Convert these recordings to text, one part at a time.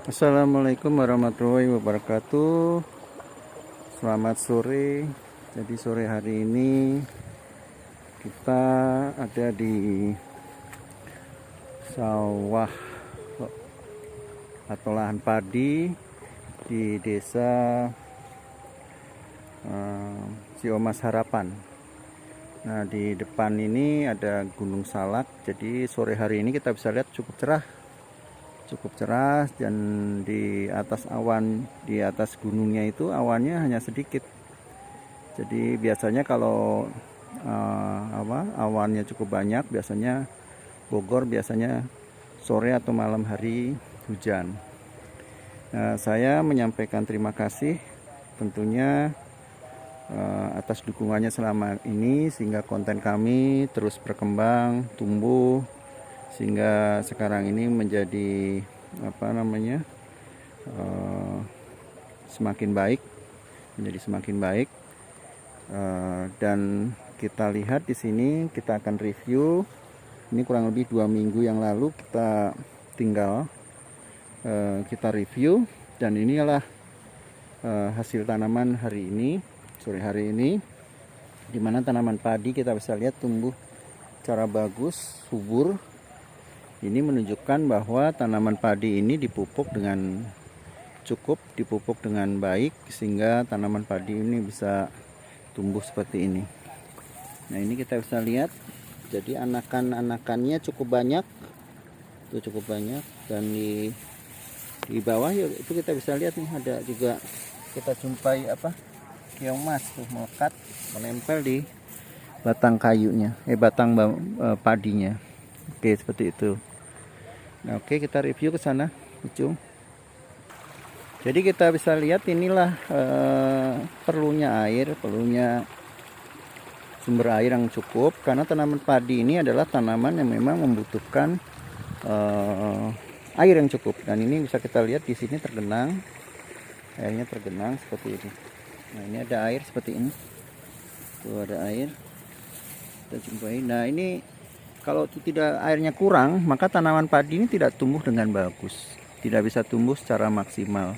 Assalamualaikum warahmatullahi wabarakatuh. Selamat sore. Jadi sore hari ini kita ada di sawah atau lahan padi di desa Siomas Harapan. Nah, di depan ini ada Gunung Salak. Jadi sore hari ini kita bisa lihat cukup cerah, dan di atas di atas gunungnya itu awannya hanya sedikit. Jadi biasanya kalau awannya cukup banyak, biasanya Bogor biasanya sore atau malam hari hujan. Nah, saya menyampaikan terima kasih tentunya atas dukungannya selama ini, sehingga konten kami terus berkembang, tumbuh, sehingga sekarang ini menjadi semakin baik, dan kita lihat di sini, kita akan review. Ini kurang lebih 2 minggu yang lalu kita kita review, dan inilah hasil tanaman hari ini, sore hari ini, dimana tanaman padi kita bisa lihat tumbuh secara bagus, subur. Ini menunjukkan bahwa tanaman padi ini dipupuk dengan baik, sehingga tanaman padi ini bisa tumbuh seperti ini. Nah, ini kita bisa lihat, jadi anakannya cukup banyak, dan di bawah itu kita bisa lihat nih, ada juga kita jumpai keong mas tuh melekat, menempel di batang padinya. Oke, seperti itu. Nah, oke, kita review ke sana, Ucung. Jadi kita bisa lihat inilah perlunya sumber air yang cukup, karena tanaman padi ini adalah tanaman yang memang membutuhkan air yang cukup. Dan ini bisa kita lihat di sini airnya tergenang seperti ini. Nah, ini ada air seperti ini. Tuh ada air. Kita jumpai. Nah, ini kalau tidak airnya kurang, maka tanaman padi ini tidak tumbuh dengan bagus, tidak bisa tumbuh secara maksimal.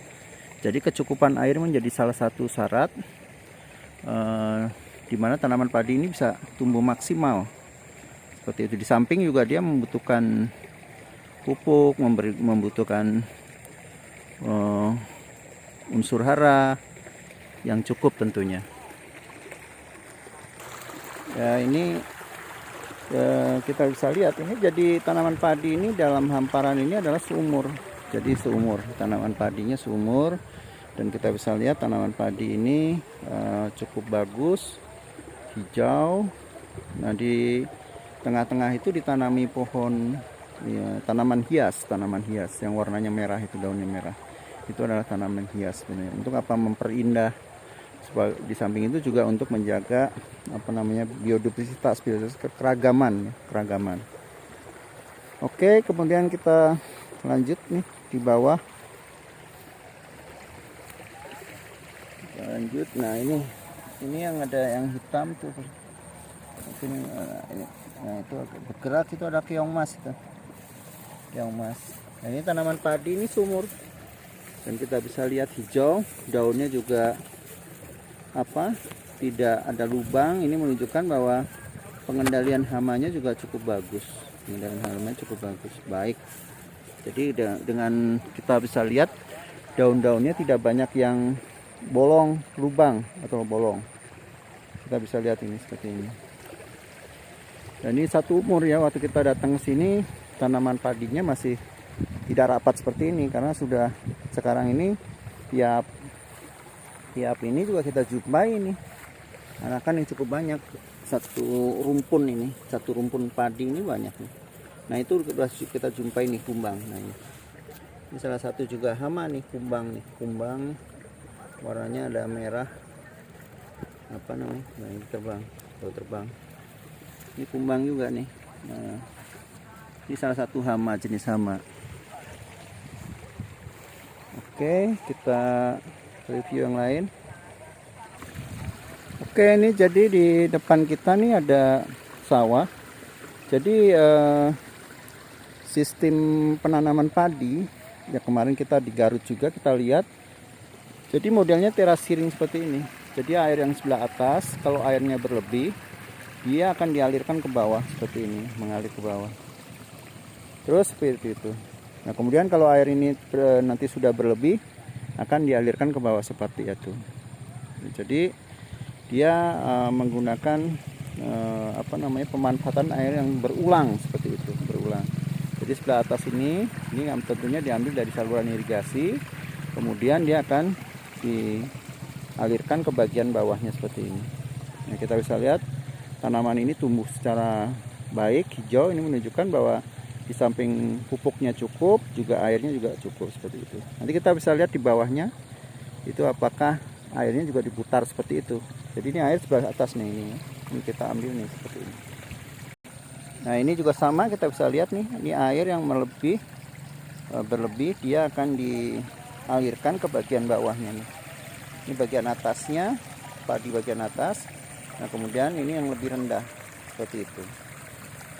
Jadi kecukupan air menjadi salah satu syarat di mana tanaman padi ini bisa tumbuh maksimal. Seperti itu. Di samping juga dia membutuhkan pupuk, membutuhkan unsur hara yang cukup tentunya. Ya, ini kita bisa lihat ini, jadi tanaman padi ini dalam hamparan ini adalah seumur. Jadi tanaman padinya seumur, dan kita bisa lihat tanaman padi ini cukup bagus, hijau. Nah, di tengah-tengah itu ditanami pohon tanaman hias yang warnanya merah, itu daunnya merah. Itu adalah tanaman hias sebenarnya. Untuk apa? Memperindah. Di samping itu juga untuk menjaga biodiversitas, keragaman. Oke, kemudian kita lanjut nih di bawah. Kita lanjut. Nah, ini yang ada yang hitam tuh. Nah, itu bergerak, itu ada keong mas itu. Nah, ini tanaman padi ini sumur, dan kita bisa lihat hijau, daunnya juga tidak ada lubang. Ini menunjukkan bahwa pengendalian hamanya juga cukup bagus. Baik. Jadi dengan kita bisa lihat daun-daunnya tidak banyak yang lubang atau bolong. Kita bisa lihat ini seperti ini. Dan ini satu umur ya, waktu kita datang ke sini tanaman padinya masih tidak rapat seperti ini, karena sudah sekarang ini tiap ini juga kita jumpai ini anakan yang cukup banyak. Satu rumpun padi ini banyak nih. Nah, itu kita jumpai nih kumbang. Nah, ini salah satu juga hama nih, kumbang warnanya ada merah, nah, ini terbang. Ini kumbang juga nih. Nah, ini salah satu jenis hama. Oke, kita review yang lain. Oke, ini jadi di depan kita nih ada sawah. Jadi sistem penanaman padi Ya kemarin kita di Garut juga kita lihat. Jadi modelnya terasiring seperti ini. Jadi air yang sebelah atas kalau airnya berlebih dia akan dialirkan ke bawah seperti ini, mengalir ke bawah. Terus seperti itu. Nah kemudian kalau air ini nanti sudah berlebih akan dialirkan ke bawah seperti itu. Jadi dia menggunakan pemanfaatan air yang berulang seperti itu, berulang. Jadi sebelah atas ini tentunya diambil dari saluran irigasi, kemudian dia akan dialirkan ke bagian bawahnya seperti ini. Nah, kita bisa lihat tanaman ini tumbuh secara baik, hijau. Ini menunjukkan bahwa di samping pupuknya cukup, juga airnya juga cukup seperti itu. Nanti kita bisa lihat di bawahnya itu apakah airnya juga diputar seperti itu. Jadi ini air sebelah atas nih, ini kita ambil nih seperti ini. Nah ini juga sama, kita bisa lihat nih, ini air yang berlebih dia akan dialirkan ke bagian bawahnya nih. Ini bagian atasnya, padi bagian atas. Nah kemudian ini yang lebih rendah seperti itu.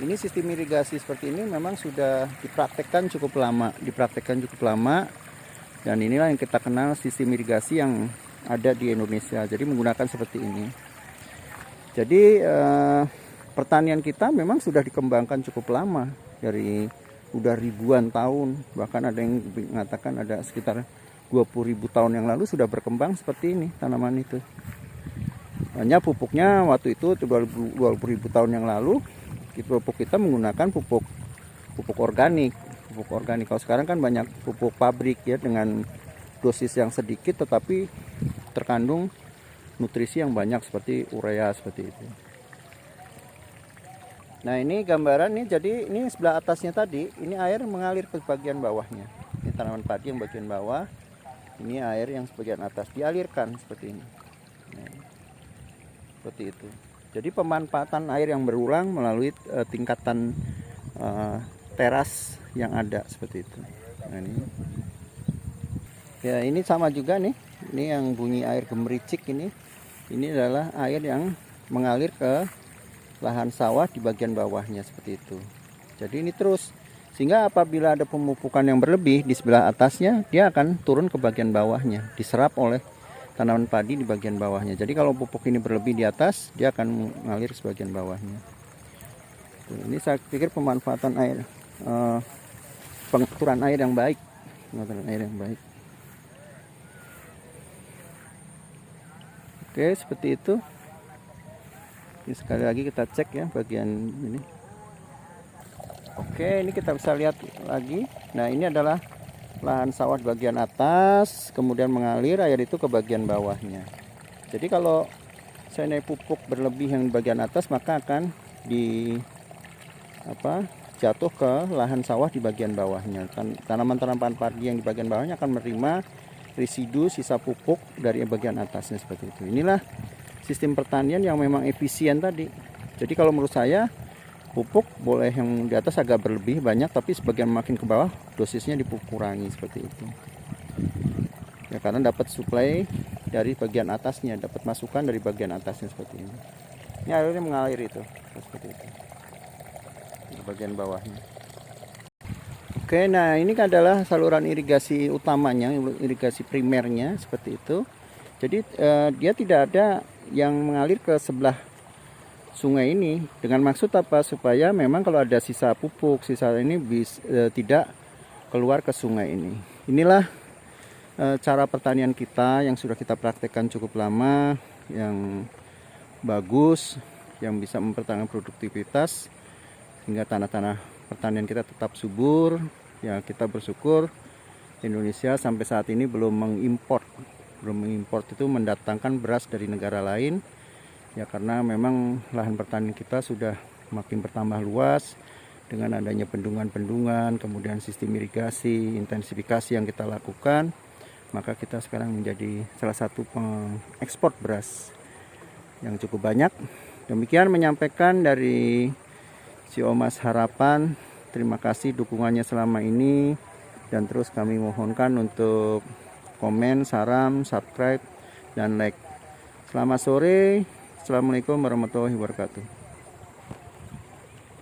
Ini sistem irigasi seperti ini memang sudah dipraktekkan cukup lama, dan inilah yang kita kenal sistem irigasi yang ada di Indonesia. Jadi menggunakan seperti ini. Jadi pertanian kita memang sudah dikembangkan cukup lama, dari udah ribuan tahun, bahkan ada yang mengatakan ada sekitar 20.000 tahun yang lalu sudah berkembang seperti ini tanaman itu. Hanya pupuknya waktu itu 20.000 tahun yang lalu pupuk kita menggunakan pupuk organik. Kalau sekarang kan banyak pupuk pabrik ya, dengan dosis yang sedikit tetapi terkandung nutrisi yang banyak seperti urea seperti itu. Nah ini gambaran nih, jadi ini sebelah atasnya tadi, ini air mengalir ke bagian bawahnya. Ini tanaman padi yang bagian bawah, ini air yang sebagian atas dialirkan seperti ini. Nah, seperti itu. Jadi pemanfaatan air yang berulang melalui tingkatan teras yang ada seperti itu. Nah, ini. Ya ini sama juga nih, ini yang bunyi air gemericik ini adalah air yang mengalir ke lahan sawah di bagian bawahnya seperti itu. Jadi ini terus, sehingga apabila ada pemupukan yang berlebih di sebelah atasnya, dia akan turun ke bagian bawahnya, diserap oleh tanaman padi di bagian bawahnya. Jadi kalau pupuk ini berlebih di atas, dia akan mengalir ke bagian bawahnya. Ini saya pikir pemanfaatan air, pengaturan air yang baik, Oke, seperti itu. Ini sekali lagi kita cek ya bagian ini. Oke, ini kita bisa lihat lagi. Nah, ini adalah lahan sawah di bagian atas, kemudian mengalir air itu ke bagian bawahnya. Jadi kalau saya naik pupuk berlebih yang di bagian atas, maka akan jatuh ke lahan sawah di bagian bawahnya. Tanaman-tanaman padi yang di bagian bawahnya akan menerima residu sisa pupuk dari bagian atasnya seperti itu. Inilah sistem pertanian yang memang efisien tadi. Jadi kalau menurut saya pupuk boleh yang di atas agak berlebih banyak, tapi sebagian makin ke bawah dosisnya dikurangi seperti itu. Ya karena dapat suplai dari bagian atasnya, dapat masukan dari bagian atasnya seperti ini. Ini airnya mengalir itu seperti itu di bagian bawahnya. Oke, nah ini adalah saluran irigasi utamanya, irigasi primernya seperti itu. Jadi dia tidak ada yang mengalir ke sebelah sungai ini, dengan maksud apa? Supaya memang kalau ada sisa pupuk, sisa ini tidak keluar ke sungai ini. Inilah cara pertanian kita yang sudah kita praktekkan cukup lama, yang bagus, yang bisa mempertahankan produktivitas hingga tanah-tanah pertanian kita tetap subur. Ya kita bersyukur Indonesia sampai saat ini belum mengimpor itu mendatangkan beras dari negara lain. Ya karena memang lahan pertanian kita sudah makin bertambah luas dengan adanya bendungan-bendungan, kemudian sistem irigasi, intensifikasi yang kita lakukan, maka kita sekarang menjadi salah satu pengekspor beras yang cukup banyak. Demikian menyampaikan dari Siomas Harapan. Terima kasih dukungannya selama ini, dan terus kami mohonkan untuk komen, saran, subscribe, dan like. Selamat sore. Assalamualaikum warahmatullahi wabarakatuh.